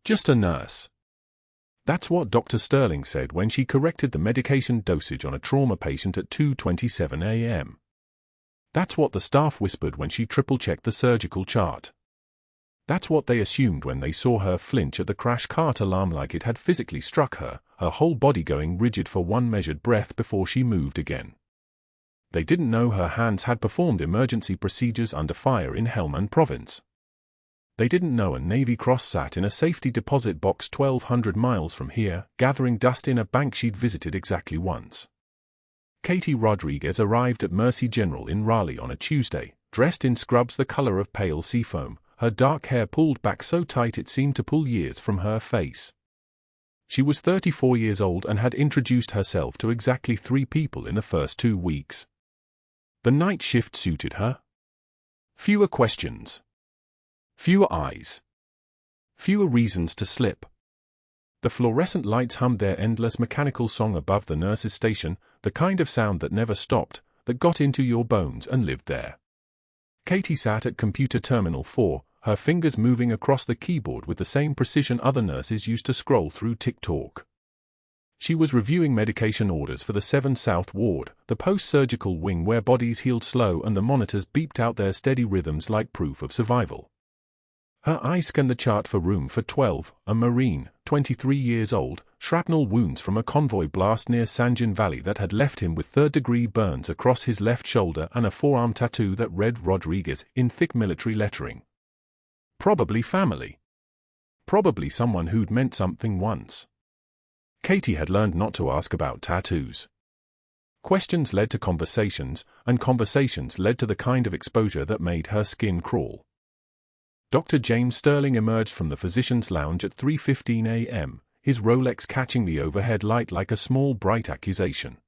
Just a nurse. That's what Dr. Sterling said when she corrected the medication dosage on a trauma patient at 2:27 a.m. That's what the staff whispered when she triple-checked the surgical chart. That's what they assumed when they saw her flinch at the crash cart alarm like it had physically struck her, her whole body going rigid for one measured breath before she moved again. They didn't know her hands had performed emergency procedures under fire in Helmand Province. They didn't know a Navy Cross sat in a safety deposit box 1,200 miles from here, gathering dust in a bank she'd visited exactly once. Katie Rodriguez arrived at Mercy General in Raleigh on a Tuesday, dressed in scrubs the color of pale seafoam, her dark hair pulled back so tight it seemed to pull years from her face. She was 34 years old and had introduced herself to exactly 3 people in the first 2 weeks. The night shift suited her. Fewer questions. Fewer eyes. Fewer reasons to slip. The fluorescent lights hummed their endless mechanical song above the nurse's station, the kind of sound that never stopped, that got into your bones and lived there. Katie sat at computer terminal 4, her fingers moving across the keyboard with the same precision other nurses used to scroll through TikTok. She was reviewing medication orders for the 7 South Ward, the post-surgical wing where bodies healed slow and the monitors beeped out their steady rhythms like proof of survival. Her eye scanned the chart for room for 12, a Marine, 23 years old, shrapnel wounds from a convoy blast near Sanjin Valley that had left him with third-degree burns across his left shoulder and a forearm tattoo that read Rodriguez in thick military lettering. Probably family. Probably someone who'd meant something once. Katie had learned not to ask about tattoos. Questions led to conversations, and conversations led to the kind of exposure that made her skin crawl. Dr. James Sterling emerged from the physician's lounge at 3:15 a.m., his Rolex catching the overhead light like a small bright accusation.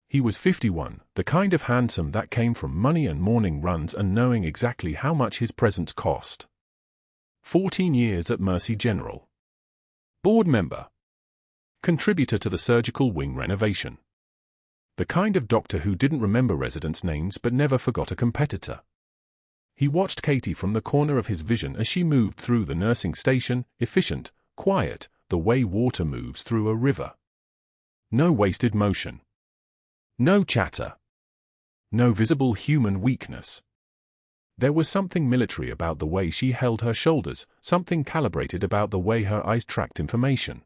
He was 51, the kind of handsome that came from money and morning runs and knowing exactly how much his presence cost. 14 years at Mercy General. Board member. Contributor to the surgical wing renovation. The kind of doctor who didn't remember residents' names but never forgot a competitor. He watched Katie from the corner of his vision as she moved through the nursing station, efficient, quiet, the way water moves through a river. No wasted motion. No chatter. No visible human weakness. There was something military about the way she held her shoulders, something calibrated about the way her eyes tracked information.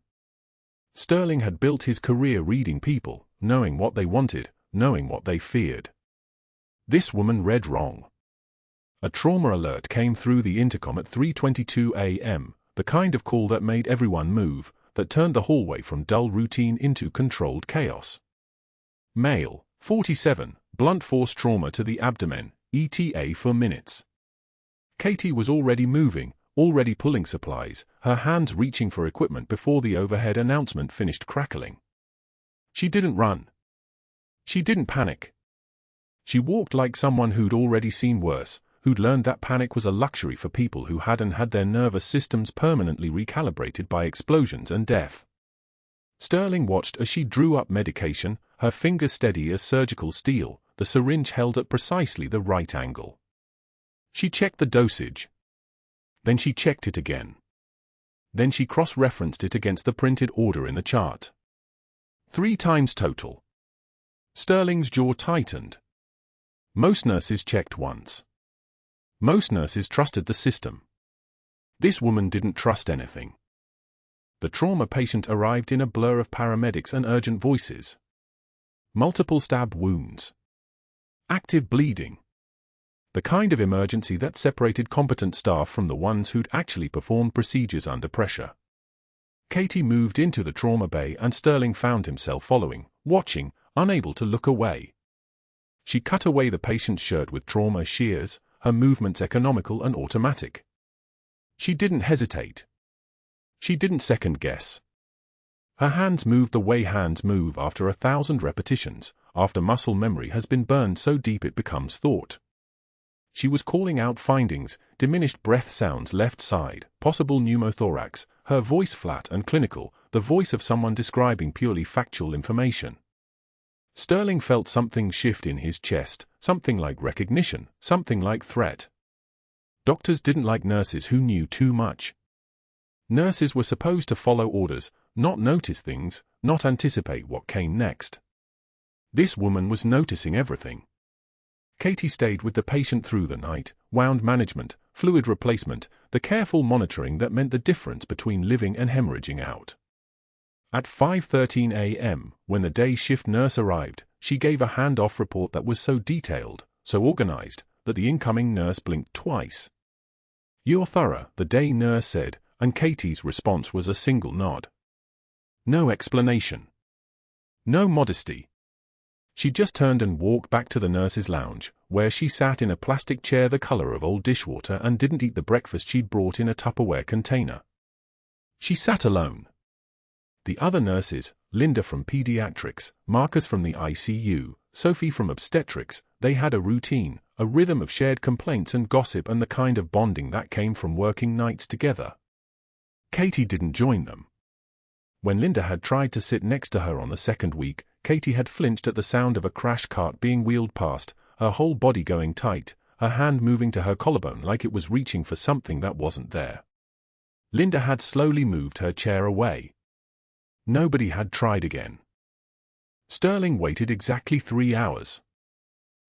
Sterling had built his career reading people, knowing what they wanted, knowing what they feared. This woman read wrong. A trauma alert came through the intercom at 3:22 a.m., the kind of call that made everyone move, that turned the hallway from dull routine into controlled chaos. Male, 47, blunt force trauma to the abdomen, ETA for minutes. Katie was already moving, already pulling supplies, her hands reaching for equipment before the overhead announcement finished crackling. She didn't run. She didn't panic. She walked like someone who'd already seen worse, who'd learned that panic was a luxury for people who hadn't had their nervous systems permanently recalibrated by explosions and death. Sterling watched as she drew up medication, her fingers steady as surgical steel, the syringe held at precisely the right angle. She checked the dosage. Then she checked it again. Then she cross-referenced it against the printed order in the chart. 3 times total. Sterling's jaw tightened. Most nurses checked once. Most nurses trusted the system. This woman didn't trust anything. The trauma patient arrived in a blur of paramedics and urgent voices. Multiple stab wounds. Active bleeding. The kind of emergency that separated competent staff from the ones who'd actually performed procedures under pressure. Katie moved into the trauma bay and Sterling found himself following, watching, unable to look away. She cut away the patient's shirt with trauma shears, her movements economical and automatic. She didn't hesitate. She didn't second-guess. Her hands moved the way hands move after 1,000 repetitions, after muscle memory has been burned so deep it becomes thought. She was calling out findings, diminished breath sounds left side, possible pneumothorax, her voice flat and clinical, the voice of someone describing purely factual information. Sterling felt something shift in his chest, something like recognition, something like threat. Doctors didn't like nurses who knew too much. Nurses were supposed to follow orders, not notice things, not anticipate what came next. This woman was noticing everything. Katie stayed with the patient through the night, wound management, fluid replacement, the careful monitoring that meant the difference between living and hemorrhaging out. At 5:13 a.m., when the day shift nurse arrived, she gave a handoff report that was so detailed, so organized, that the incoming nurse blinked twice. "You're thorough," the day nurse said, and Katie's response was a single nod. No explanation. No modesty. She just turned and walked back to the nurse's lounge, where she sat in a plastic chair the color of old dishwater and didn't eat the breakfast she'd brought in a Tupperware container. She sat alone. The other nurses, Linda from pediatrics, Marcus from the ICU, Sophie from obstetrics, they had a routine, a rhythm of shared complaints and gossip and the kind of bonding that came from working nights together. Katie didn't join them. When Linda had tried to sit next to her on the second week, Katie had flinched at the sound of a crash cart being wheeled past, her whole body going tight, her hand moving to her collarbone like it was reaching for something that wasn't there. Linda had slowly moved her chair away. Nobody had tried again. Sterling waited exactly 3 hours.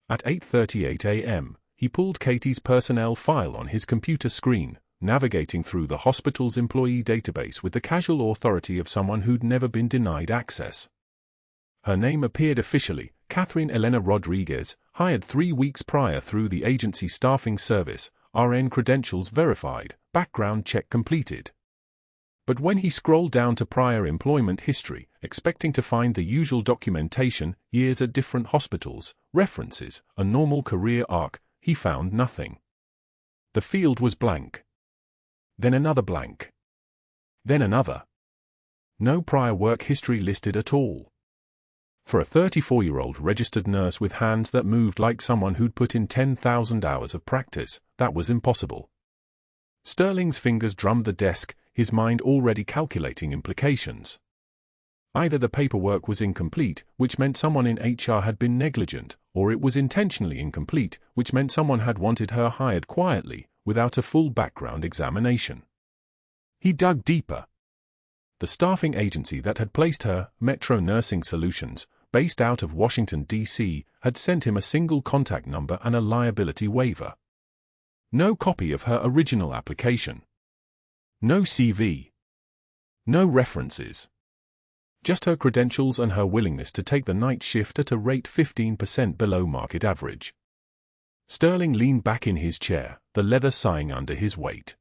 At 8:38 a.m., he pulled Katie's personnel file on his computer screen, navigating through the hospital's employee database with the casual authority of someone who'd never been denied access. Her name appeared officially, Catherine Elena Rodriguez, hired 3 weeks prior through the agency staffing service, RN credentials verified, background check completed. But when he scrolled down to prior employment history, expecting to find the usual documentation, years at different hospitals, references, a normal career arc, he found nothing. The field was blank. Then another blank. Then another. No prior work history listed at all. For a 34-year-old registered nurse with hands that moved like someone who'd put in 10,000 hours of practice, that was impossible. Sterling's fingers drummed the desk, his mind already calculating implications. Either the paperwork was incomplete, which meant someone in HR had been negligent, or it was intentionally incomplete, which meant someone had wanted her hired quietly, without a full background examination. He dug deeper. The staffing agency that had placed her, Metro Nursing Solutions, based out of Washington, D.C., had sent him a single contact number and a liability waiver. No copy of her original application. No CV. No references. Just her credentials and her willingness to take the night shift at a rate 15% below market average. Sterling leaned back in his chair, the leather sighing under his weight.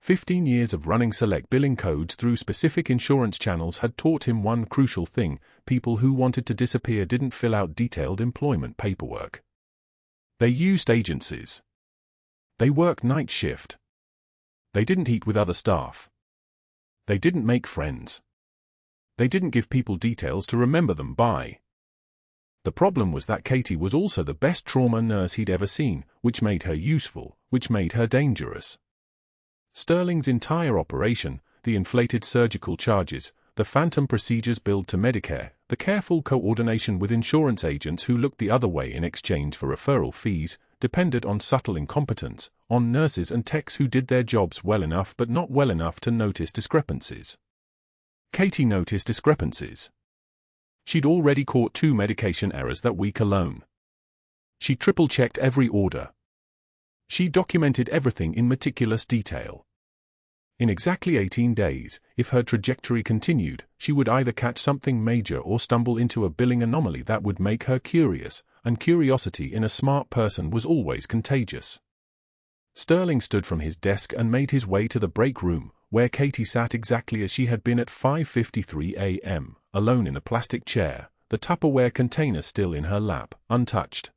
15 years of running select billing codes through specific insurance channels had taught him one crucial thing: people who wanted to disappear didn't fill out detailed employment paperwork. They used agencies. They worked night shift. They didn't eat with other staff. They didn't make friends. They didn't give people details to remember them by. The problem was that Katie was also the best trauma nurse he'd ever seen, which made her useful, which made her dangerous. Sterling's entire operation, the inflated surgical charges, the phantom procedures billed to Medicare, the careful coordination with insurance agents who looked the other way in exchange for referral fees, depended on subtle incompetence, on nurses and techs who did their jobs well enough but not well enough to notice discrepancies. Katie noticed discrepancies. She'd already caught 2 medication errors that week alone. She triple-checked every order. She documented everything in meticulous detail. In exactly 18 days, if her trajectory continued, she would either catch something major or stumble into a billing anomaly that would make her curious, and curiosity in a smart person was always contagious. Sterling stood from his desk and made his way to the break room, where Katie sat exactly as she had been at 5:53 a.m., alone in a plastic chair, the Tupperware container still in her lap, untouched.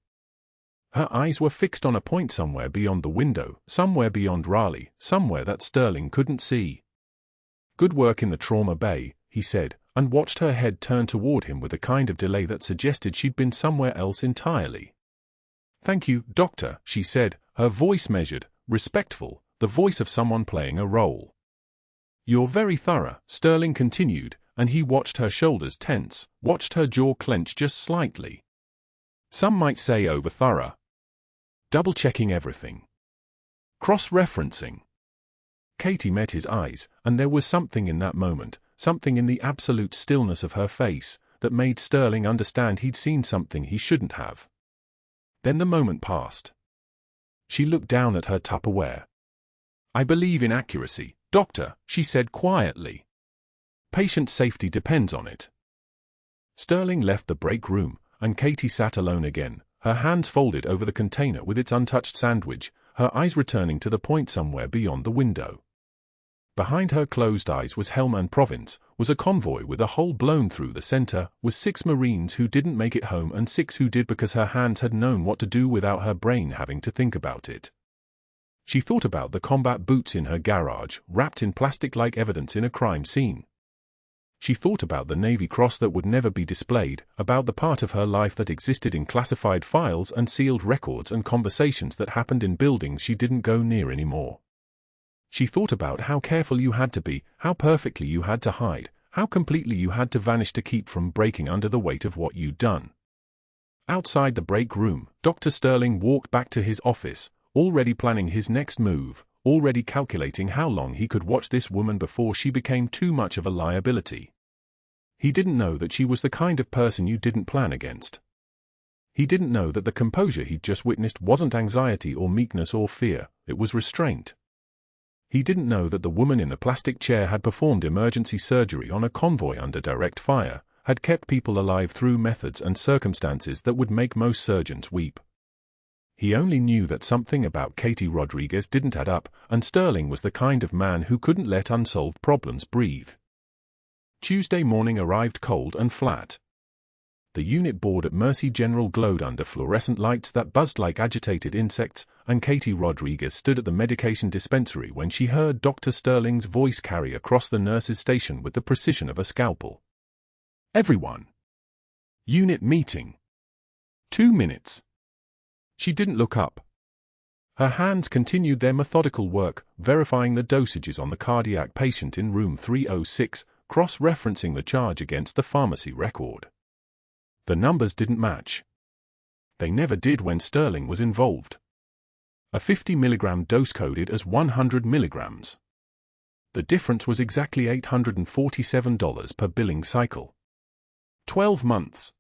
Her eyes were fixed on a point somewhere beyond the window, somewhere beyond Raleigh, somewhere that Sterling couldn't see. "Good work in the trauma bay," he said, and watched her head turn toward him with a kind of delay that suggested she'd been somewhere else entirely. "Thank you, Doctor," she said, her voice measured, respectful, the voice of someone playing a role. "You're very thorough," Sterling continued, and he watched her shoulders tense, watched her jaw clench just slightly. "Some might say over-thorough. Double-checking everything. Cross-referencing. Katie met his eyes, and there was something in that moment, something in the absolute stillness of her face, that made Sterling understand he'd seen something he shouldn't have. Then the moment passed. She looked down at her Tupperware. "I believe in accuracy, doctor," she said quietly. "Patient safety depends on it." Sterling left the break room, and Katie sat alone again, her hands folded over the container with its untouched sandwich, her eyes returning to the point somewhere beyond the window. Behind her closed eyes was Helmand Province, was a convoy with a hole blown through the center, was 6 Marines who didn't make it home and 6 who did because her hands had known what to do without her brain having to think about it. She thought about the combat boots in her garage, wrapped in plastic like evidence in a crime scene. She thought about the Navy Cross that would never be displayed, about the part of her life that existed in classified files and sealed records and conversations that happened in buildings she didn't go near anymore. She thought about how careful you had to be, how perfectly you had to hide, how completely you had to vanish to keep from breaking under the weight of what you'd done. Outside the break room, Dr. Sterling walked back to his office, already planning his next move, already calculating how long he could watch this woman before she became too much of a liability. He didn't know that she was the kind of person you didn't plan against. He didn't know that the composure he'd just witnessed wasn't anxiety or meekness or fear, it was restraint. He didn't know that the woman in the plastic chair had performed emergency surgery on a convoy under direct fire, had kept people alive through methods and circumstances that would make most surgeons weep. He only knew that something about Katie Rodriguez didn't add up, and Sterling was the kind of man who couldn't let unsolved problems breathe. Tuesday morning arrived cold and flat. The unit board at Mercy General glowed under fluorescent lights that buzzed like agitated insects, and Katie Rodriguez stood at the medication dispensary when she heard Dr. Sterling's voice carry across the nurse's station with the precision of a scalpel. "Everyone. Unit meeting. 2 minutes." She didn't look up. Her hands continued their methodical work, verifying the dosages on the cardiac patient in room 306, cross-referencing the charge against the pharmacy record. The numbers didn't match. They never did when Sterling was involved. A 50 milligram dose coded as 100 milligrams. The difference was exactly $847 per billing cycle. 12 months.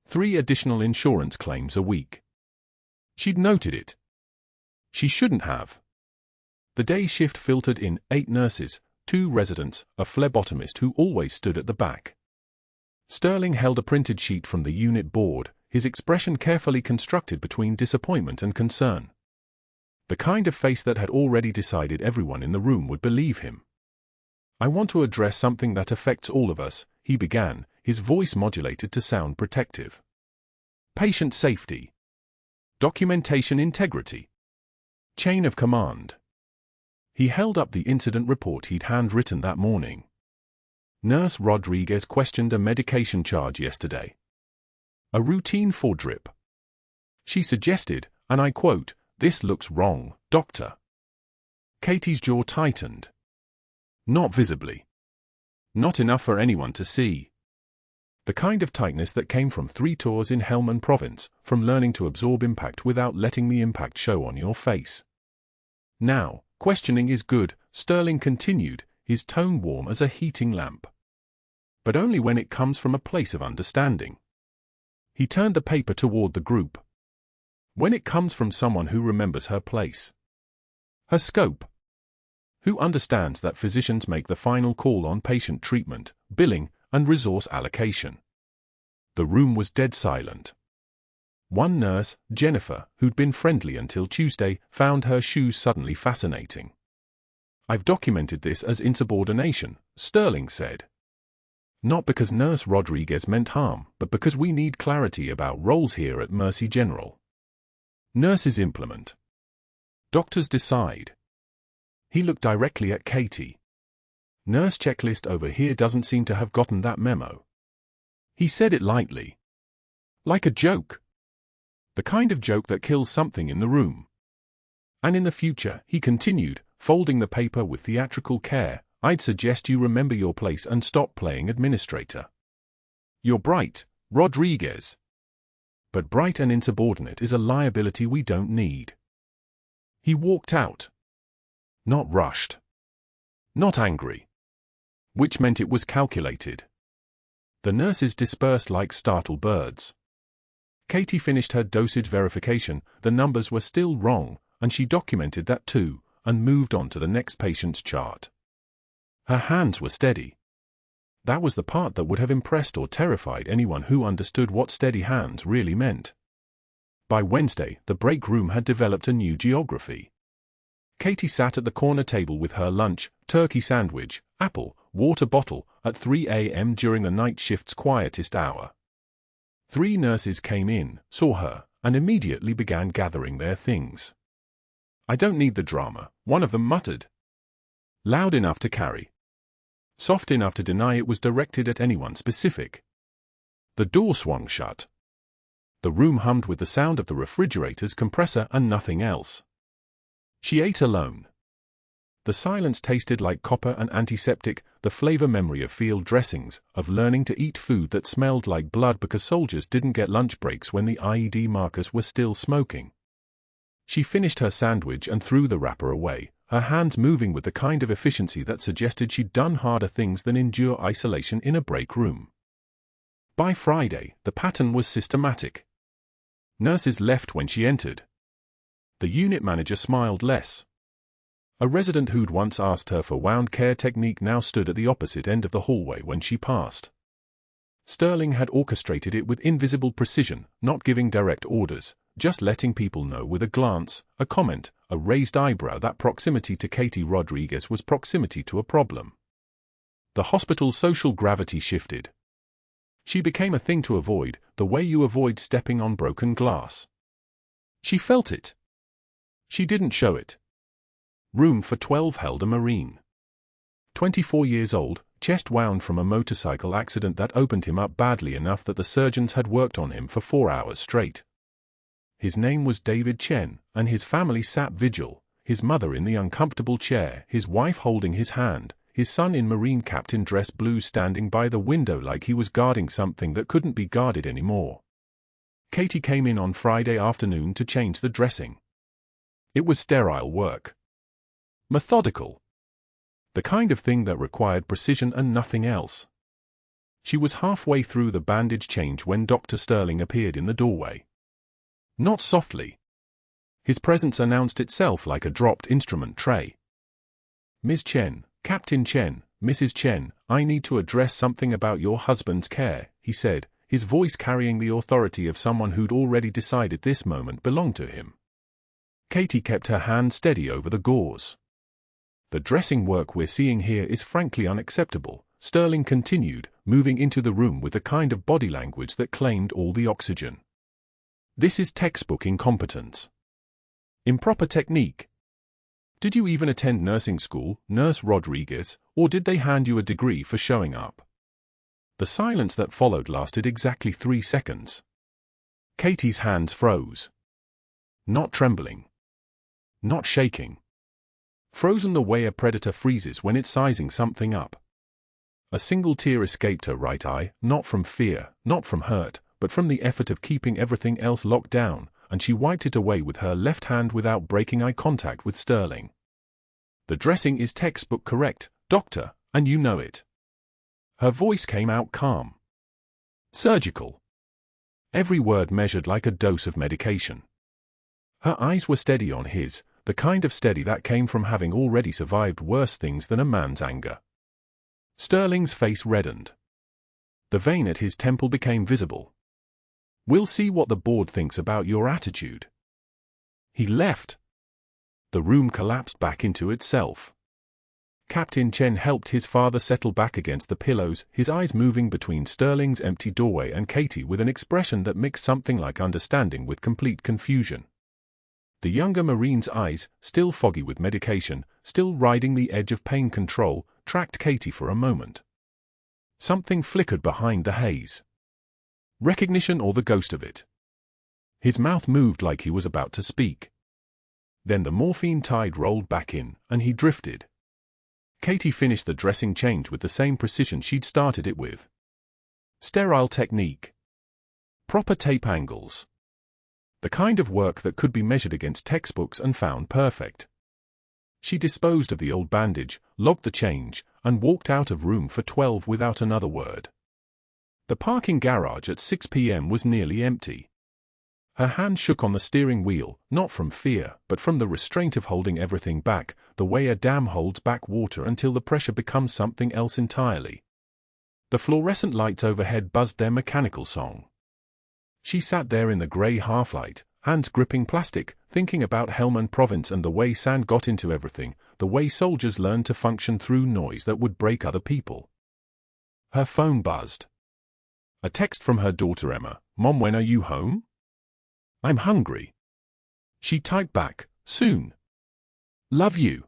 3 additional insurance claims a week. She'd noted it. She shouldn't have. The day shift filtered in 8 nurses, 2 residents, a phlebotomist who always stood at the back. Sterling held a printed sheet from the unit board, his expression carefully constructed between disappointment and concern. The kind of face that had already decided everyone in the room would believe him. "I want to address something that affects all of us," he began, his voice modulated to sound protective. "Patient safety. Documentation integrity. Chain of command." He held up the incident report he'd handwritten that morning. "Nurse Rodriguez questioned a medication charge yesterday. A routine foredrip. She suggested, and I quote, 'This looks wrong, doctor.'" Katie's jaw tightened. Not visibly. Not enough for anyone to see. The kind of tightness that came from 3 tours in Helmand Province, from learning to absorb impact without letting the impact show on your face. "Now, questioning is good," Sterling continued, his tone warm as a heating lamp. "But only when it comes from a place of understanding." He turned the paper toward the group. "When it comes from someone who remembers her place. Her scope. Who understands that physicians make the final call on patient treatment, billing, and resource allocation." The room was dead silent. One nurse, Jennifer, who'd been friendly until Tuesday, found her shoes suddenly fascinating. "I've documented this as insubordination," Sterling said. "Not because Nurse Rodriguez meant harm, but because we need clarity about roles here at Mercy General. Nurses implement. Doctors decide." He looked directly at Katie. "Nurse checklist over here doesn't seem to have gotten that memo." He said it lightly. Like a joke. The kind of joke that kills something in the room. "And in the future," he continued, folding the paper with theatrical care, "I'd suggest you remember your place and stop playing administrator. You're bright, Rodriguez. But bright and insubordinate is a liability we don't need." He walked out. Not rushed. not angry. Which meant it was calculated. The nurses dispersed like startled birds. Katie finished her dosage verification, the numbers were still wrong, and she documented that too, and moved on to the next patient's chart. Her hands were steady. That was the part that would have impressed or terrified anyone who understood what steady hands really meant. By Wednesday, the break room had developed a new geography. Katie sat at the corner table with her lunch, turkey sandwich, apple, water bottle, at 3 a.m. during the night shift's quietest hour. 3 nurses came in, saw her, and immediately began gathering their things. "I don't need the drama," one of them muttered. Loud enough to carry. Soft enough to deny it was directed at anyone specific. The door swung shut. The room hummed with the sound of the refrigerator's compressor and nothing else. She ate alone. The silence tasted like copper and antiseptic, the flavor memory of field dressings, of learning to eat food that smelled like blood because soldiers didn't get lunch breaks when the IED markers were still smoking. She finished her sandwich and threw the wrapper away, her hands moving with the kind of efficiency that suggested she'd done harder things than endure isolation in a break room. By Friday, the pattern was systematic. Nurses left when she entered. The unit manager smiled less. A resident who'd once asked her for wound care technique now stood at the opposite end of the hallway when she passed. Sterling had orchestrated it with invisible precision, not giving direct orders, just letting people know with a glance, a comment, a raised eyebrow that proximity to Katie Rodriguez was proximity to a problem. The hospital's social gravity shifted. She became a thing to avoid, the way you avoid stepping on broken glass. She felt it. She didn't show it. Room for 12 held a Marine. 24 years old, chest wound from a motorcycle accident that opened him up badly enough that the surgeons had worked on him for 4 hours straight. His name was David Chen, and his family sat vigil, his mother in the uncomfortable chair, his wife holding his hand, his son in Marine captain dress blue standing by the window like he was guarding something that couldn't be guarded anymore. Katie came in on Friday afternoon to change the dressing. It was sterile work. Methodical. The kind of thing that required precision and nothing else. She was halfway through the bandage change when Dr. Sterling appeared in the doorway. Not softly. His presence announced itself like a dropped instrument tray. "Ms. Chen, Captain Chen, Mrs. Chen, I need to address something about your husband's care," he said, his voice carrying the authority of someone who'd already decided this moment belonged to him. Katie kept her hand steady over the gauze. "The dressing work we're seeing here is frankly unacceptable," Sterling continued, moving into the room with the kind of body language that claimed all the oxygen. "This is textbook incompetence. Improper technique. Did you even attend nursing school, Nurse Rodriguez, or did they hand you a degree for showing up?" The silence that followed lasted exactly 3 seconds. Katie's hands froze. Not trembling. Not shaking. Frozen the way a predator freezes when it's sizing something up. A single tear escaped her right eye, not from fear, not from hurt, but from the effort of keeping everything else locked down, and she wiped it away with her left hand without breaking eye contact with Sterling. "The dressing is textbook correct, doctor, and you know it." Her voice came out calm. Surgical. Every word measured like a dose of medication. Her eyes were steady on his, the kind of steady that came from having already survived worse things than a man's anger. Sterling's face reddened. The vein at his temple became visible. "We'll see what the board thinks about your attitude." He left. The room collapsed back into itself. Captain Chen helped his father settle back against the pillows, his eyes moving between Sterling's empty doorway and Katie with an expression that mixed something like understanding with complete confusion. The younger Marine's eyes, still foggy with medication, still riding the edge of pain control, tracked Katie for a moment. Something flickered behind the haze. Recognition or the ghost of it. His mouth moved like he was about to speak. Then the morphine tide rolled back in, and he drifted. Katie finished the dressing change with the same precision she'd started it with. Sterile technique. Proper tape angles. The kind of work that could be measured against textbooks and found perfect. She disposed of the old bandage, logged the change, and walked out of room for 12 without another word. The parking garage at 6 p.m. was nearly empty. Her hand shook on the steering wheel, not from fear, but from the restraint of holding everything back, the way a dam holds back water until the pressure becomes something else entirely. The fluorescent lights overhead buzzed their mechanical song. She sat there in the grey half-light, hands gripping plastic, thinking about Helmand Province and the way sand got into everything, the way soldiers learned to function through noise that would break other people. Her phone buzzed. A text from her daughter Emma. "Mom, when are you home? I'm hungry." She typed back, "Soon. Love you."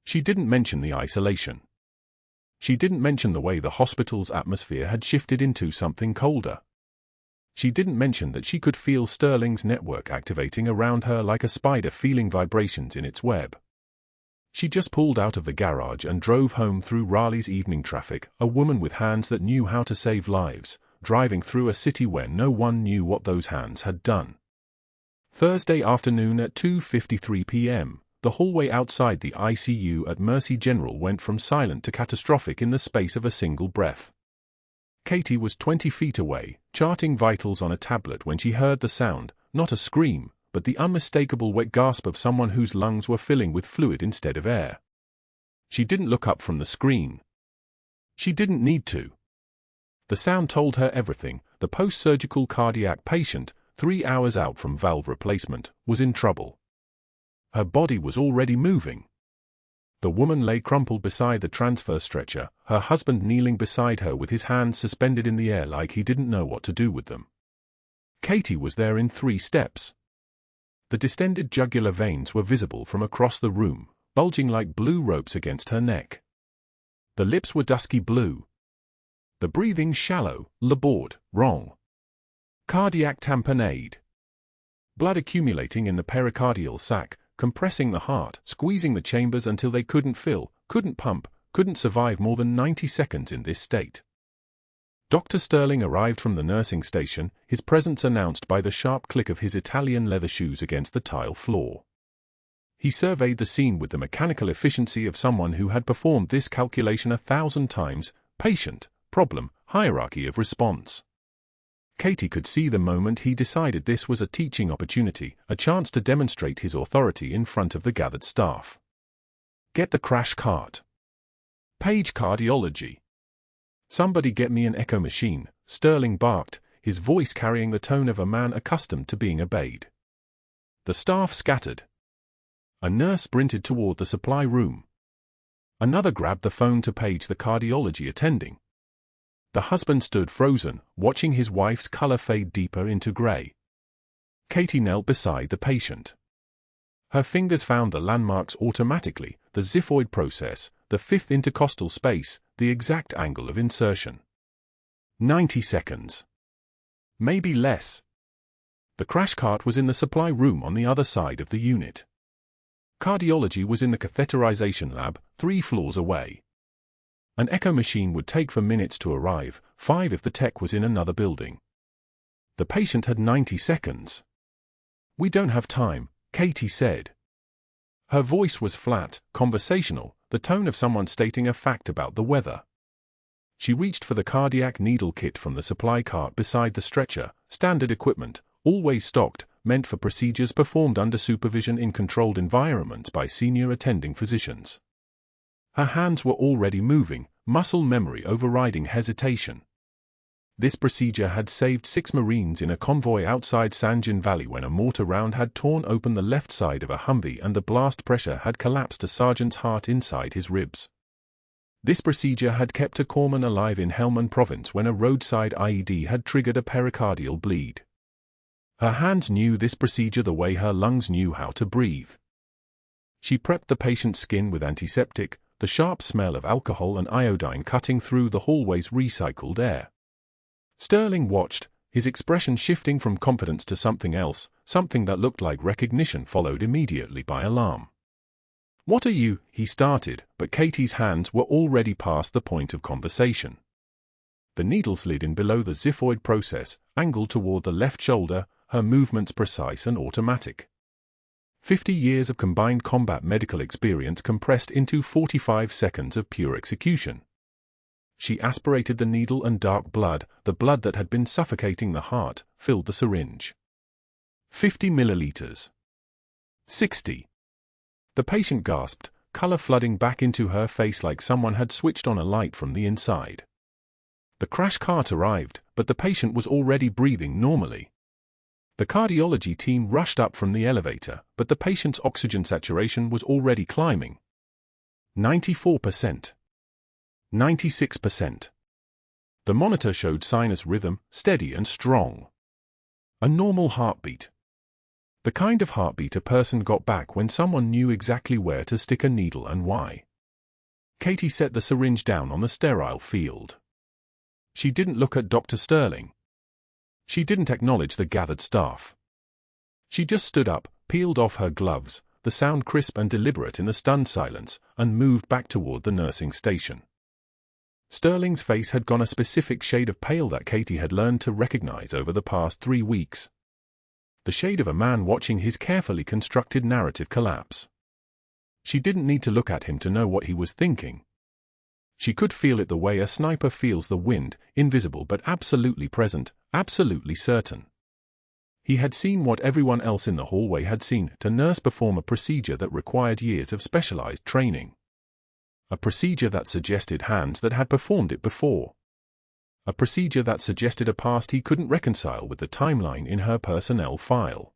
She didn't mention the isolation. She didn't mention the way the hospital's atmosphere had shifted into something colder. She didn't mention that she could feel Sterling's network activating around her like a spider feeling vibrations in its web. She just pulled out of the garage and drove home through Raleigh's evening traffic, a woman with hands that knew how to save lives, driving through a city where no one knew what those hands had done. Thursday afternoon at 2:53 p.m., the hallway outside the ICU at Mercy General went from silent to catastrophic in the space of a single breath. Katie was 20 feet away, charting vitals on a tablet when she heard the sound, not a scream, but the unmistakable wet gasp of someone whose lungs were filling with fluid instead of air. She didn't look up from the screen. She didn't need to. The sound told her everything. The post-surgical cardiac patient, 3 hours out from valve replacement, was in trouble. Her body was already moving. The woman lay crumpled beside the transfer stretcher, her husband kneeling beside her with his hands suspended in the air like he didn't know what to do with them. Katie was there in 3 steps. The distended jugular veins were visible from across the room, bulging like blue ropes against her neck. The lips were dusky blue. The breathing shallow, labored, wrong. Cardiac tamponade. Blood accumulating in the pericardial sac, compressing the heart, squeezing the chambers until they couldn't fill, couldn't pump, couldn't survive more than 90 seconds in this state. Dr. Sterling arrived from the nursing station, his presence announced by the sharp click of his Italian leather shoes against the tile floor. He surveyed the scene with the mechanical efficiency of someone who had performed this calculation 1,000 times: patient, problem, hierarchy of response. Katie could see the moment he decided this was a teaching opportunity, a chance to demonstrate his authority in front of the gathered staff. "Get the crash cart. Page cardiology. Somebody get me an echo machine," Sterling barked, his voice carrying the tone of a man accustomed to being obeyed. The staff scattered. A nurse sprinted toward the supply room. Another grabbed the phone to page the cardiology attending. The husband stood frozen, watching his wife's color fade deeper into gray. Katie knelt beside the patient. Her fingers found the landmarks automatically, the xiphoid process, the 5th intercostal space, the exact angle of insertion. 90 seconds. Maybe less. The crash cart was in the supply room on the other side of the unit. Cardiology was in the catheterization lab, 3 floors away. An echo machine would take for minutes to arrive, 5 if the tech was in another building. The patient had 90 seconds. "We don't have time," Katie said. Her voice was flat, conversational, the tone of someone stating a fact about the weather. She reached for the cardiac needle kit from the supply cart beside the stretcher, standard equipment, always stocked, meant for procedures performed under supervision in controlled environments by senior attending physicians. Her hands were already moving, muscle memory overriding hesitation. This procedure had saved 6 Marines in a convoy outside Sanjin Valley when a mortar round had torn open the left side of a Humvee and the blast pressure had collapsed a sergeant's heart inside his ribs. This procedure had kept a corpsman alive in Helmand Province when a roadside IED had triggered a pericardial bleed. Her hands knew this procedure the way her lungs knew how to breathe. She prepped the patient's skin with antiseptic, the sharp smell of alcohol and iodine cutting through the hallway's recycled air. Sterling watched, his expression shifting from confidence to something else, something that looked like recognition followed immediately by alarm. "What are you?" he started, but Katie's hands were already past the point of conversation. The needle slid in below the xiphoid process, angled toward the left shoulder, her movements precise and automatic. 50 years of combined combat medical experience compressed into 45 seconds of pure execution. She aspirated the needle and dark blood, the blood that had been suffocating the heart, filled the syringe. 50 milliliters. 60. The patient gasped, color flooding back into her face like someone had switched on a light from the inside. The crash cart arrived, but the patient was already breathing normally. The cardiology team rushed up from the elevator, but the patient's oxygen saturation was already climbing. 94%. 96%. The monitor showed sinus rhythm, steady and strong. A normal heartbeat. The kind of heartbeat a person got back when someone knew exactly where to stick a needle and why. Katie set the syringe down on the sterile field. She didn't look at Dr. Sterling. She didn't acknowledge the gathered staff. She just stood up, peeled off her gloves, the sound crisp and deliberate in the stunned silence, and moved back toward the nursing station. Sterling's face had gone a specific shade of pale that Katie had learned to recognize over the past 3 weeks. The shade of a man watching his carefully constructed narrative collapse. She didn't need to look at him to know what he was thinking. She could feel it the way a sniper feels the wind, invisible but absolutely present, absolutely certain. He had seen what everyone else in the hallway had seen, to nurse perform a procedure that required years of specialized training. A procedure that suggested hands that had performed it before. A procedure that suggested a past he couldn't reconcile with the timeline in her personnel file.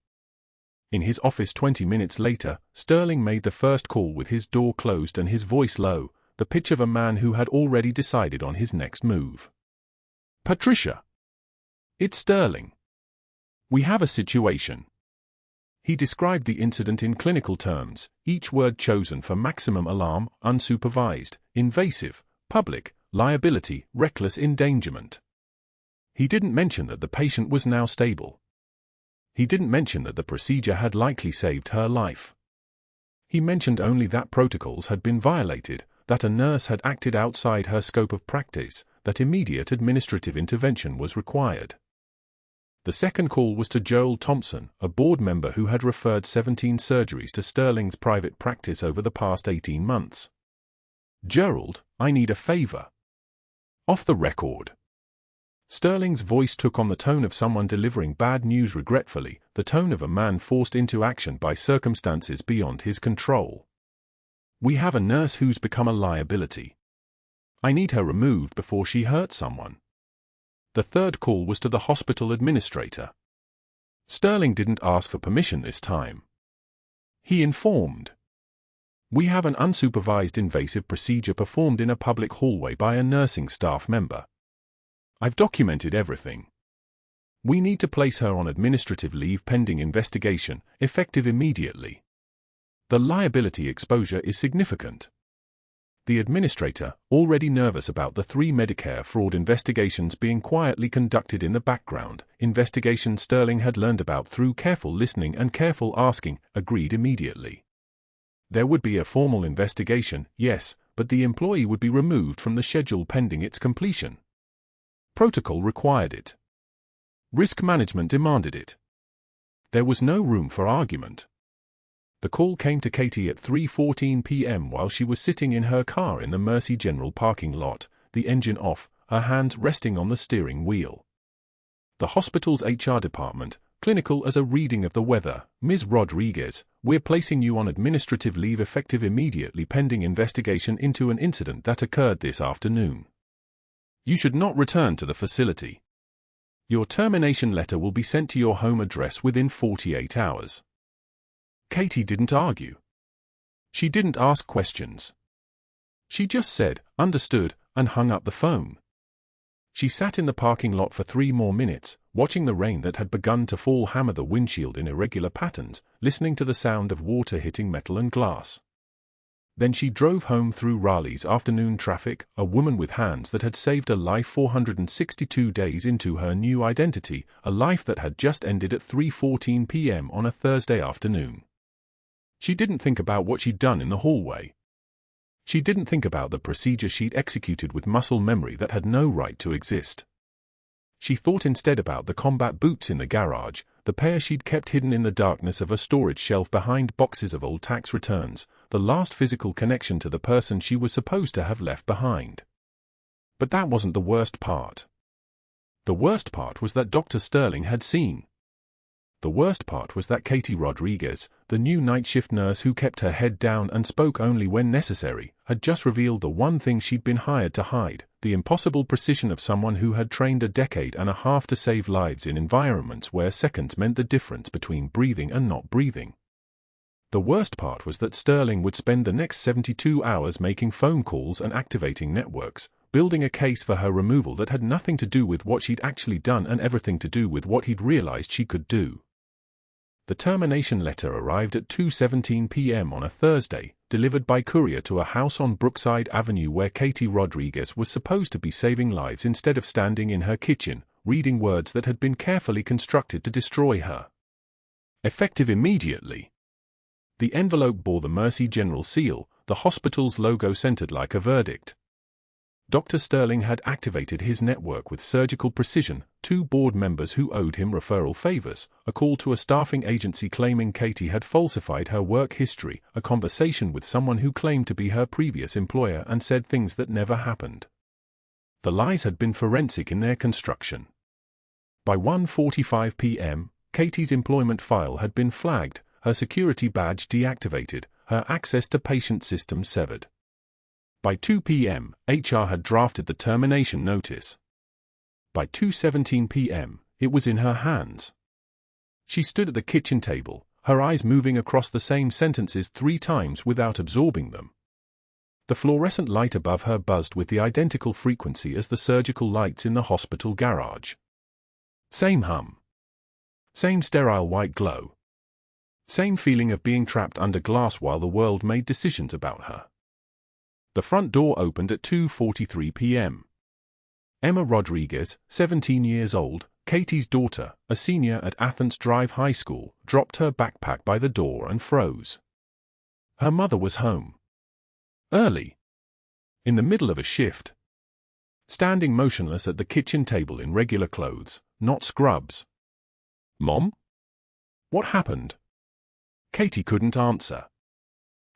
In his office 20 minutes later, Sterling made the first call with his door closed and his voice low, the pitch of a man who had already decided on his next move. "Patricia. It's Sterling. We have a situation." He described the incident in clinical terms, each word chosen for maximum alarm, unsupervised, invasive, public, liability, reckless endangerment. He didn't mention that the patient was now stable. He didn't mention that the procedure had likely saved her life. He mentioned only that protocols had been violated, that a nurse had acted outside her scope of practice, that immediate administrative intervention was required. The second call was to Joel Thompson, a board member who had referred 17 surgeries to Sterling's private practice over the past 18 months. "Gerald, I need a favor." "Off the record." Sterling's voice took on the tone of someone delivering bad news regretfully, the tone of a man forced into action by circumstances beyond his control. "We have a nurse who's become a liability. I need her removed before she hurts someone." The third call was to the hospital administrator. Sterling didn't ask for permission this time. He informed. "We have an unsupervised invasive procedure performed in a public hallway by a nursing staff member. I've documented everything. We need to place her on administrative leave pending investigation, effective immediately. The liability exposure is significant." The administrator, already nervous about the 3 Medicare fraud investigations being quietly conducted in the background, investigations Sterling had learned about through careful listening and careful asking, agreed immediately. There would be a formal investigation, yes, but the employee would be removed from the schedule pending its completion. Protocol required it. Risk management demanded it. There was no room for argument. The call came to Katie at 3:14 p.m. while she was sitting in her car in the Mercy General parking lot, the engine off, her hands resting on the steering wheel. "The hospital's HR department, clinical as a reading of the weather. Ms. Rodriguez, we're placing you on administrative leave effective immediately pending investigation into an incident that occurred this afternoon. You should not return to the facility. Your termination letter will be sent to your home address within 48 hours. Katie didn't argue. She didn't ask questions. She just said, "Understood," and hung up the phone. She sat in the parking lot for 3 more minutes, watching the rain that had begun to fall hammer the windshield in irregular patterns, listening to the sound of water hitting metal and glass. Then she drove home through Raleigh's afternoon traffic, a woman with hands that had saved a life 462 days into her new identity, a life that had just ended at 3:14 p.m. on a Thursday afternoon. She didn't think about what she'd done in the hallway. She didn't think about the procedure she'd executed with muscle memory that had no right to exist. She thought instead about the combat boots in the garage, the pair she'd kept hidden in the darkness of a storage shelf behind boxes of old tax returns, the last physical connection to the person she was supposed to have left behind. But that wasn't the worst part. The worst part was that Dr. Sterling had seen. The worst part was that Katie Rodriguez, the new night shift nurse who kept her head down and spoke only when necessary, had just revealed the one thing she'd been hired to hide, the impossible precision of someone who had trained a decade and a half to save lives in environments where seconds meant the difference between breathing and not breathing. The worst part was that Sterling would spend the next 72 hours making phone calls and activating networks, building a case for her removal that had nothing to do with what she'd actually done and everything to do with what he'd realized she could do. The termination letter arrived at 2:17 p.m. on a Thursday, delivered by courier to a house on Brookside Avenue where Katie Rodriguez was supposed to be saving lives instead of standing in her kitchen, reading words that had been carefully constructed to destroy her. Effective immediately. The envelope bore the Mercy General seal, the hospital's logo centered like a verdict. Dr. Sterling had activated his network with surgical precision, 2 board members who owed him referral favors, a call to a staffing agency claiming Katie had falsified her work history, a conversation with someone who claimed to be her previous employer and said things that never happened. The lies had been forensic in their construction. By 1:45 p.m., Katie's employment file had been flagged, her security badge deactivated, her access to patient systems severed. By 2 p.m., HR had drafted the termination notice. By 2:17 p.m., it was in her hands. She stood at the kitchen table, her eyes moving across the same sentences 3 times without absorbing them. The fluorescent light above her buzzed with the identical frequency as the surgical lights in the hospital garage. Same hum. Same sterile white glow. Same feeling of being trapped under glass while the world made decisions about her. The front door opened at 2:43 p.m. Emma Rodriguez, 17 years old, Katie's daughter, a senior at Athens Drive High School, dropped her backpack by the door and froze. Her mother was home. Early. In the middle of a shift. Standing motionless at the kitchen table in regular clothes, not scrubs. Mom? What happened? Katie couldn't answer.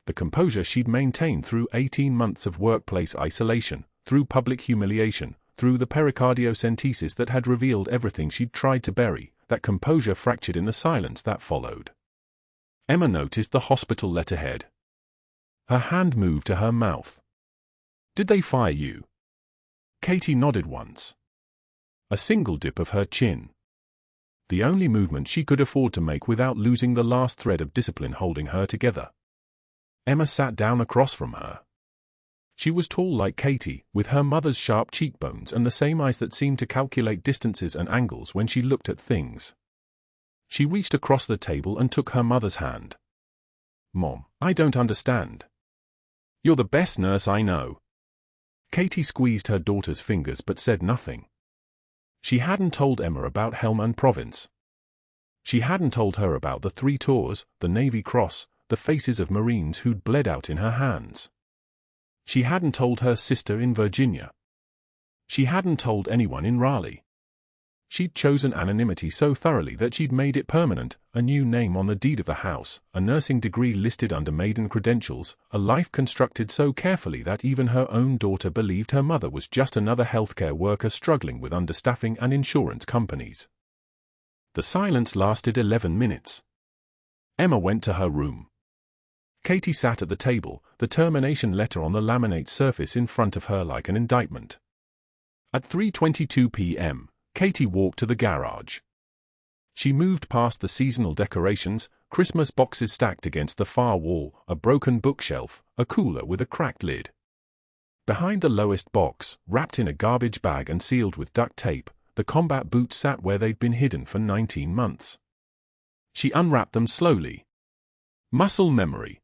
The composure she'd maintained through 18 months of workplace isolation, through public humiliation, through the pericardiocentesis that had revealed everything she'd tried to bury, that composure fractured in the silence that followed. Emma noticed the hospital letterhead. Her hand moved to her mouth. Did they fire you? Katie nodded once. A single dip of her chin. The only movement she could afford to make without losing the last thread of discipline holding her together. Emma sat down across from her. She was tall like Katie, with her mother's sharp cheekbones and the same eyes that seemed to calculate distances and angles when she looked at things. She reached across the table and took her mother's hand. Mom, I don't understand. You're the best nurse I know. Katie squeezed her daughter's fingers but said nothing. She hadn't told Emma about Helmand Province. She hadn't told her about the 3 tours, the Navy Cross, the faces of Marines who'd bled out in her hands. She hadn't told her sister in Virginia. She hadn't told anyone in Raleigh. She'd chosen anonymity so thoroughly that she'd made it permanent, a new name on the deed of the house, a nursing degree listed under maiden credentials, a life constructed so carefully that even her own daughter believed her mother was just another healthcare worker struggling with understaffing and insurance companies. The silence lasted 11 minutes. Emma went to her room. Katie sat at the table, the termination letter on the laminate surface in front of her like an indictment. At 3:22 p.m., Katie walked to the garage. She moved past the seasonal decorations, Christmas boxes stacked against the far wall, a broken bookshelf, a cooler with a cracked lid. Behind the lowest box, wrapped in a garbage bag and sealed with duct tape, the combat boots sat where they'd been hidden for 19 months. She unwrapped them slowly. Muscle memory.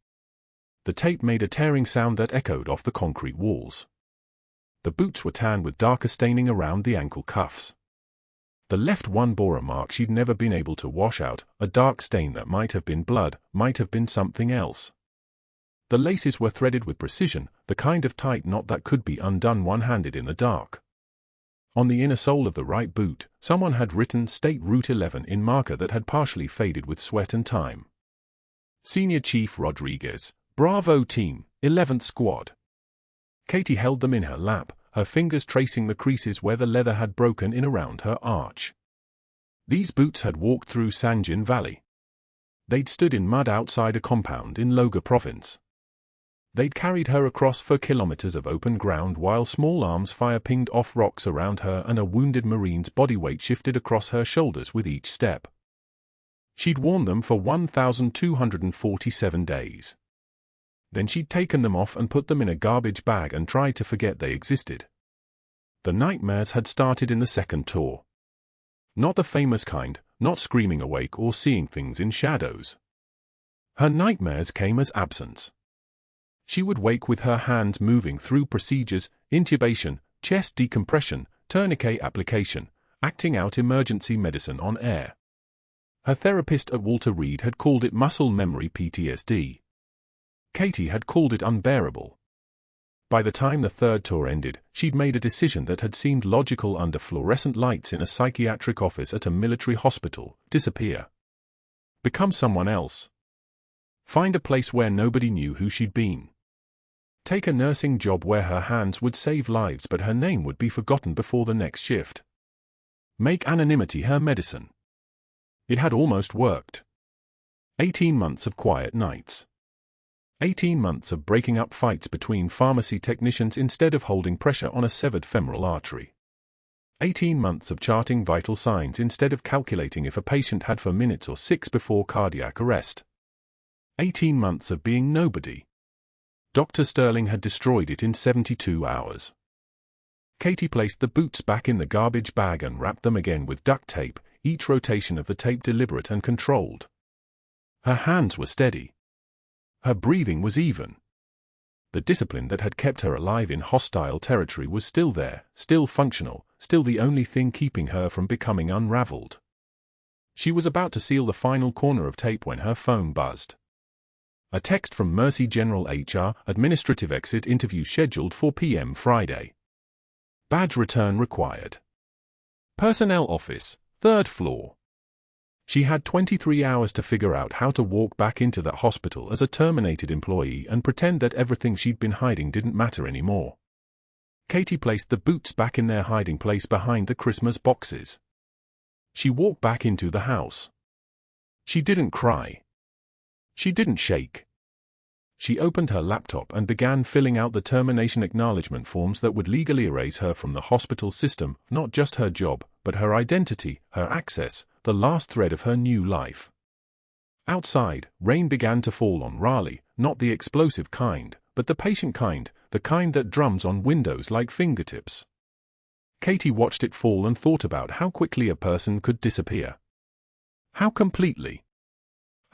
The tape made a tearing sound that echoed off the concrete walls. The boots were tan with darker staining around the ankle cuffs. The left one bore a mark she'd never been able to wash out, a dark stain that might have been blood, might have been something else. The laces were threaded with precision, the kind of tight knot that could be undone one-handed in the dark. On the inner sole of the right boot, someone had written State Route 11 in marker that had partially faded with sweat and time. Senior Chief Rodriguez, Bravo Team, 11th Squad. Katie held them in her lap, her fingers tracing the creases where the leather had broken in around her arch. These boots had walked through Sanjin Valley. They'd stood in mud outside a compound in Helmand Province. They'd carried her across for kilometers of open ground while small arms fire pinged off rocks around her and a wounded Marine's body weight shifted across her shoulders with each step. She'd worn them for 1,247 days. Then she'd taken them off and put them in a garbage bag and tried to forget they existed. The nightmares had started in the second tour. Not the famous kind, not screaming awake or seeing things in shadows. Her nightmares came as absence. She would wake with her hands moving through procedures, intubation, chest decompression, tourniquet application, acting out emergency medicine on air. Her therapist at Walter Reed had called it muscle memory PTSD. Katie had called it unbearable. By the time the third tour ended, she'd made a decision that had seemed logical under fluorescent lights in a psychiatric office at a military hospital: disappear. Become someone else. Find a place where nobody knew who she'd been. Take a nursing job where her hands would save lives but her name would be forgotten before the next shift. Make anonymity her medicine. It had almost worked. 18 months of quiet nights. 18 months of breaking up fights between pharmacy technicians instead of holding pressure on a severed femoral artery. 18 months of charting vital signs instead of calculating if a patient had 4 minutes or 6 before cardiac arrest. 18 months of being nobody. Dr. Sterling had destroyed it in 72 hours. Katie placed the boots back in the garbage bag and wrapped them again with duct tape, each rotation of the tape deliberate and controlled. Her hands were steady. Her breathing was even. The discipline that had kept her alive in hostile territory was still there, still functional, still the only thing keeping her from becoming unraveled. She was about to seal the final corner of tape when her phone buzzed. A text from Mercy General HR, administrative exit interview scheduled 4 p.m. Friday. Badge return required. Personnel office, 3rd floor. She had 23 hours to figure out how to walk back into that hospital as a terminated employee and pretend that everything she'd been hiding didn't matter anymore. Katie placed the boots back in their hiding place behind the Christmas boxes. She walked back into the house. She didn't cry. She didn't shake. She opened her laptop and began filling out the termination acknowledgement forms that would legally erase her from the hospital system, not just her job, but her identity, her access, the last thread of her new life. Outside, rain began to fall on Raleigh, not the explosive kind, but the patient kind, the kind that drums on windows like fingertips. Katie watched it fall and thought about how quickly a person could disappear. How completely.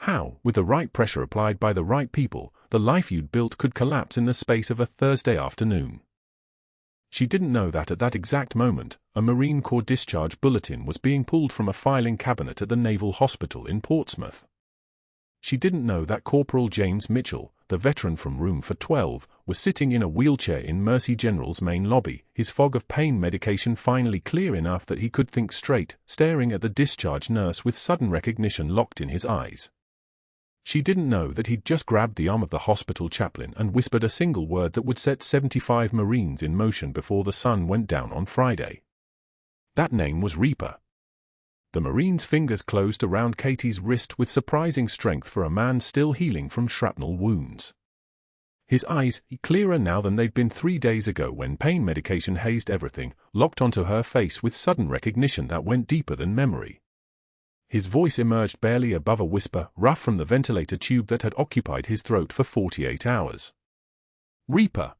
How, with the right pressure applied by the right people, the life you'd built could collapse in the space of a Thursday afternoon. She didn't know that at that exact moment, a Marine Corps discharge bulletin was being pulled from a filing cabinet at the Naval Hospital in Portsmouth. She didn't know that Corporal James Mitchell, the veteran from Room for 12, was sitting in a wheelchair in Mercy General's main lobby, his fog of pain medication finally clear enough that he could think straight, staring at the discharge nurse with sudden recognition locked in his eyes. She didn't know that he'd just grabbed the arm of the hospital chaplain and whispered a single word that would set 75 Marines in motion before the sun went down on Friday. That name was Reaper. The Marine's fingers closed around Katie's wrist with surprising strength for a man still healing from shrapnel wounds. His eyes, clearer now than they'd been 3 days ago when pain medication hazed everything, locked onto her face with sudden recognition that went deeper than memory. His voice emerged barely above a whisper, rough from the ventilator tube that had occupied his throat for 48 hours. Reaper.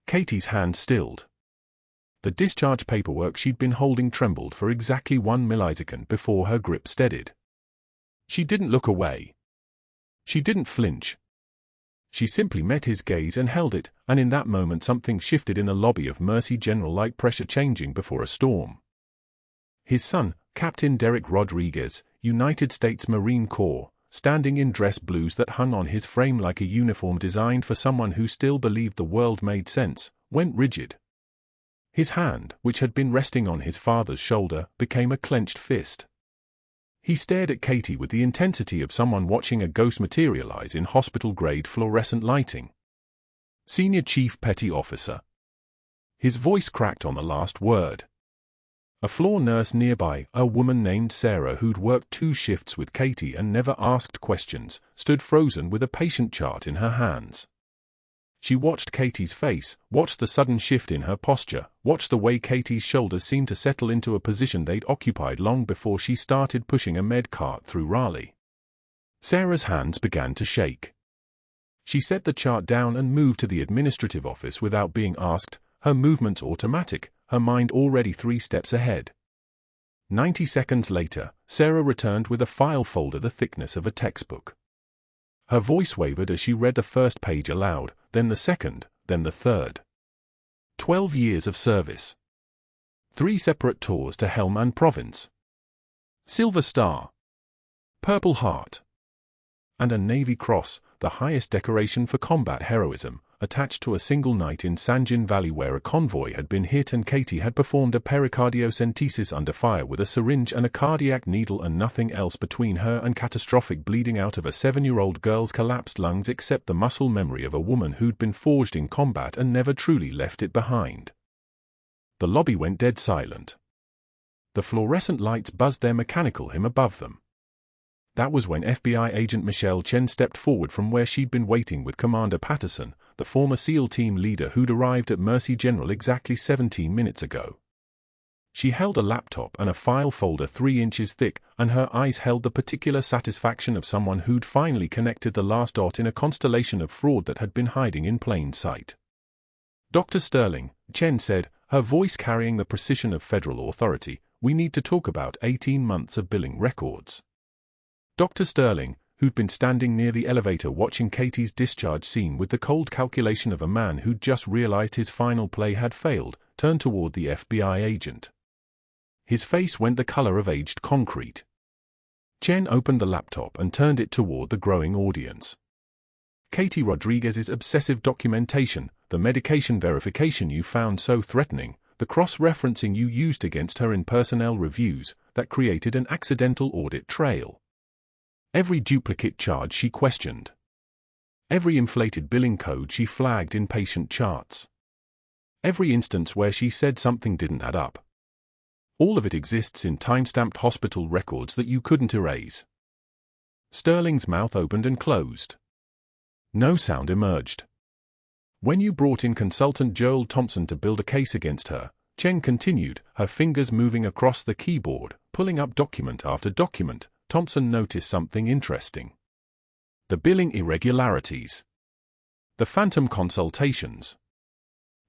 Katie's hand stilled. The discharge paperwork she'd been holding trembled for exactly 1 millisecond before her grip steadied. She didn't look away. She didn't flinch. She simply met his gaze and held it, and in that moment something shifted in the lobby of Mercy General like pressure changing before a storm. His son, Captain Derek Rodriguez, United States Marine Corps, standing in dress blues that hung on his frame like a uniform designed for someone who still believed the world made sense, went rigid. His hand, which had been resting on his father's shoulder, became a clenched fist. He stared at Katie with the intensity of someone watching a ghost materialize in hospital-grade fluorescent lighting. "Senior Chief Petty Officer." His voice cracked on the last word. A floor nurse nearby, a woman named Sarah who'd worked 2 shifts with Katie and never asked questions, stood frozen with a patient chart in her hands. She watched Katie's face, watched the sudden shift in her posture, watched the way Katie's shoulders seemed to settle into a position they'd occupied long before she started pushing a med cart through Raleigh. Sarah's hands began to shake. She set the chart down and moved to the administrative office without being asked, her movements automatic, her mind already 3 steps ahead. 90 seconds later, Sarah returned with a file folder the thickness of a textbook. Her voice wavered as she read the first page aloud, then the second, then the third. 12 years of service. 3 separate tours to Helmand Province. Silver Star. Purple Heart. And a Navy Cross, the highest decoration for combat heroism, attached to a single night in Sanjin Valley where a convoy had been hit and Katie had performed a pericardiocentesis under fire with a syringe and a cardiac needle and nothing else between her and catastrophic bleeding out of a 7-year-old girl's collapsed lungs except the muscle memory of a woman who'd been forged in combat and never truly left it behind. The lobby went dead silent. The fluorescent lights buzzed their mechanical hum above them. That was when FBI agent Michelle Chen stepped forward from where she'd been waiting with Commander Patterson, the former SEAL team leader who'd arrived at Mercy General exactly 17 minutes ago. She held a laptop and a file folder 3 inches thick, and her eyes held the particular satisfaction of someone who'd finally connected the last dot in a constellation of fraud that had been hiding in plain sight. "Dr. Sterling," Chen said, her voice carrying the precision of federal authority, "we need to talk about 18 months of billing records." Dr. Sterling, who'd been standing near the elevator watching Katie's discharge scene with the cold calculation of a man who'd just realized his final play had failed, turned toward the FBI agent. His face went the color of aged concrete. Chen opened the laptop and turned it toward the growing audience. "Katie Rodriguez's obsessive documentation, the medication verification you found so threatening, the cross-referencing you used against her in personnel reviews, that created an accidental audit trail. Every duplicate charge she questioned. Every inflated billing code she flagged in patient charts. Every instance where she said something didn't add up. All of it exists in time-stamped hospital records that you couldn't erase." Sterling's mouth opened and closed. No sound emerged. "When you brought in consultant Joel Thompson to build a case against her," Chen continued, her fingers moving across the keyboard, pulling up document after document, "Thompson noticed something interesting. The billing irregularities. The phantom consultations.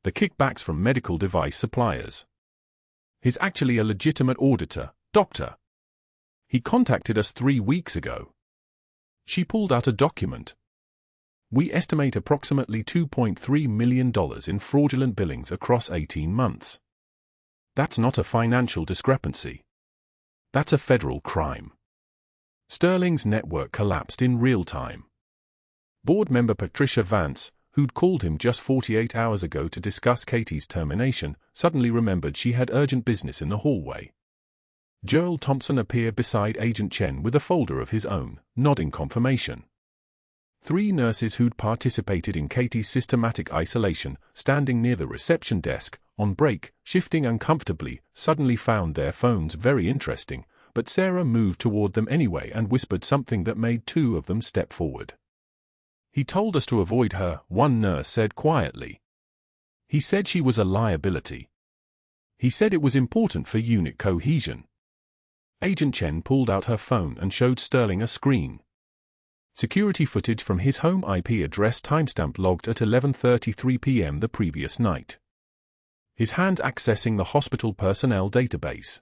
The kickbacks from medical device suppliers. He's actually a legitimate auditor, doctor. He contacted us 3 weeks ago." She pulled out a document. "We estimate approximately $2.3 million in fraudulent billings across 18 months. That's not a financial discrepancy. That's a federal crime." Sterling's network collapsed in real time. Board member Patricia Vance, who'd called him just 48 hours ago to discuss Katie's termination, suddenly remembered she had urgent business in the hallway. Joel Thompson appeared beside Agent Chen with a folder of his own, nodding confirmation. 3 nurses who'd participated in Katie's systematic isolation, standing near the reception desk, on break, shifting uncomfortably, suddenly found their phones very interesting, but Sarah moved toward them anyway and whispered something that made 2 of them step forward. "He told us to avoid her," one nurse said quietly. "He said she was a liability. He said it was important for unit cohesion." Agent Chen pulled out her phone and showed Sterling a screen. Security footage from his home IP address timestamp logged at 11:33 p.m. the previous night. His hand accessing the hospital personnel database.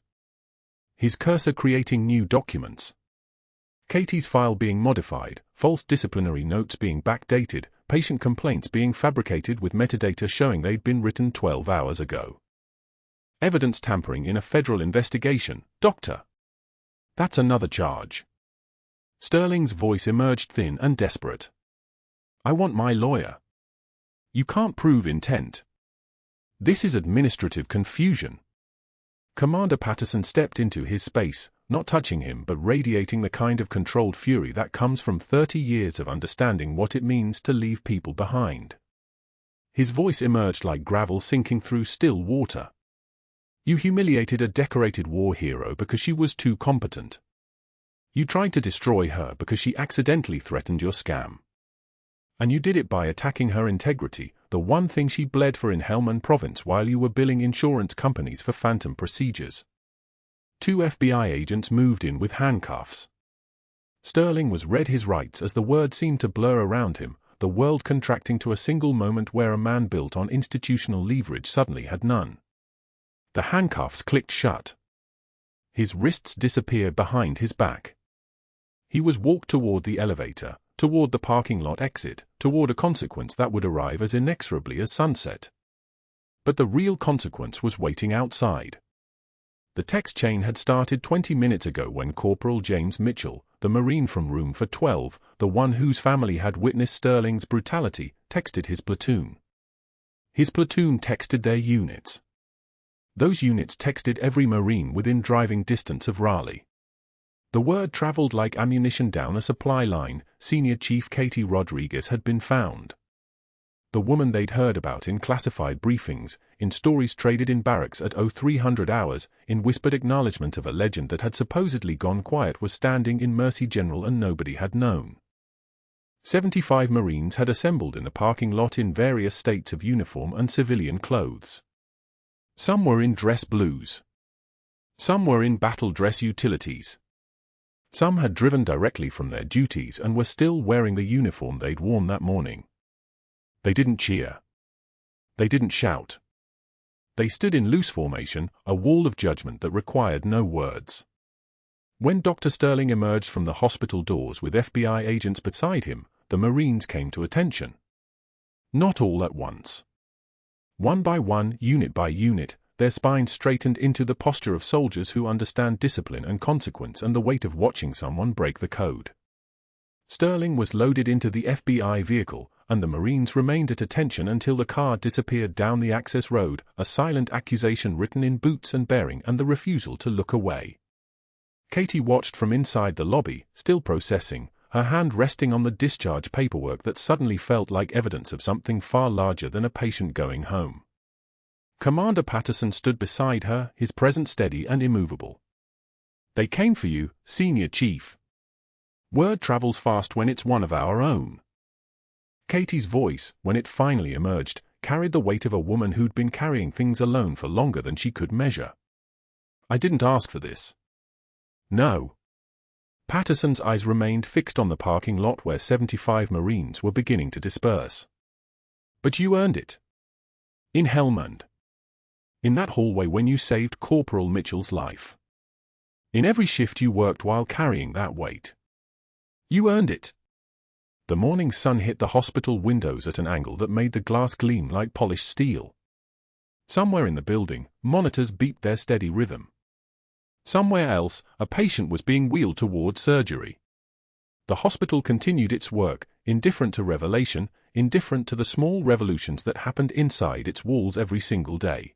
His cursor creating new documents. Katie's file being modified, false disciplinary notes being backdated, patient complaints being fabricated with metadata showing they'd been written 12 hours ago. Evidence tampering in a federal investigation, Doctor. That's another charge. Sterling's voice emerged thin and desperate. "I want my lawyer. You can't prove intent. This is administrative confusion. Commander Patterson stepped into his space, not touching him but radiating the kind of controlled fury that comes from 30 years of understanding what it means to leave people behind. His voice emerged like gravel sinking through still water. You humiliated a decorated war hero because she was too competent. You tried to destroy her because she accidentally threatened your scam. And you did it by attacking her integrity, the one thing she bled for in Helmand Province while you were billing insurance companies for phantom procedures. 2 FBI agents moved in with handcuffs. Sterling was read his rights as the words seemed to blur around him, the world contracting to a single moment where a man built on institutional leverage suddenly had none. The handcuffs clicked shut. His wrists disappeared behind his back. He was walked toward the elevator, toward the parking lot exit, toward a consequence that would arrive as inexorably as sunset. But the real consequence was waiting outside. The text chain had started 20 minutes ago when Corporal James Mitchell, the Marine from Room for 12, the one whose family had witnessed Sterling's brutality, texted his platoon. His platoon texted their units. Those units texted every Marine within driving distance of Raleigh. The word traveled like ammunition down a supply line. Senior Chief Katie Rodriguez had been found. The woman they'd heard about in classified briefings, in stories traded in barracks at 0300 hours, in whispered acknowledgement of a legend that had supposedly gone quiet, was standing in Mercy General and nobody had known. 75 Marines had assembled in the parking lot in various states of uniform and civilian clothes. Some were in dress blues. Some were in battle dress utilities. Some had driven directly from their duties and were still wearing the uniform they'd worn that morning. They didn't cheer. They didn't shout. They stood in loose formation, a wall of judgment that required no words. When Dr. Sterling emerged from the hospital doors with FBI agents beside him, the Marines came to attention. Not all at once. One by one, unit by unit, their spines straightened into the posture of soldiers who understand discipline and consequence and the weight of watching someone break the code. Sterling was loaded into the FBI vehicle, and the Marines remained at attention until the car disappeared down the access road, a silent accusation written in boots and bearing and the refusal to look away. Katie watched from inside the lobby, still processing, her hand resting on the discharge paperwork that suddenly felt like evidence of something far larger than a patient going home. Commander Patterson stood beside her, his presence steady and immovable. "They came for you, Senior Chief. Word travels fast when it's one of our own." Katie's voice, when it finally emerged, carried the weight of a woman who'd been carrying things alone for longer than she could measure. "I didn't ask for this." "No." Patterson's eyes remained fixed on the parking lot where 75 Marines were beginning to disperse. "But you earned it. In Helmand. In that hallway when you saved Corporal Mitchell's life. In every shift you worked while carrying that weight. You earned it." The morning sun hit the hospital windows at an angle that made the glass gleam like polished steel. Somewhere in the building, monitors beeped their steady rhythm. Somewhere else, a patient was being wheeled toward surgery. The hospital continued its work, indifferent to revelation, indifferent to the small revolutions that happened inside its walls every single day.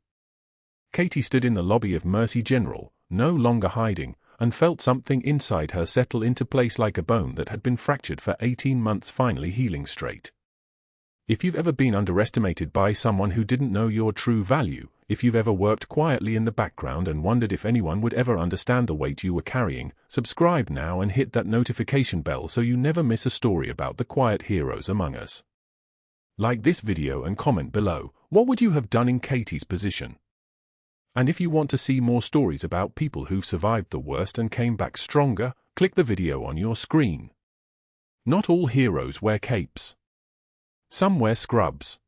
Katie stood in the lobby of Mercy General, no longer hiding, and felt something inside her settle into place like a bone that had been fractured for 18 months finally healing straight. If you've ever been underestimated by someone who didn't know your true value, if you've ever worked quietly in the background and wondered if anyone would ever understand the weight you were carrying, subscribe now and hit that notification bell so you never miss a story about the quiet heroes among us. Like this video and comment below, what would you have done in Katie's position? And if you want to see more stories about people who've survived the worst and came back stronger, click the video on your screen. Not all heroes wear capes. Some wear scrubs.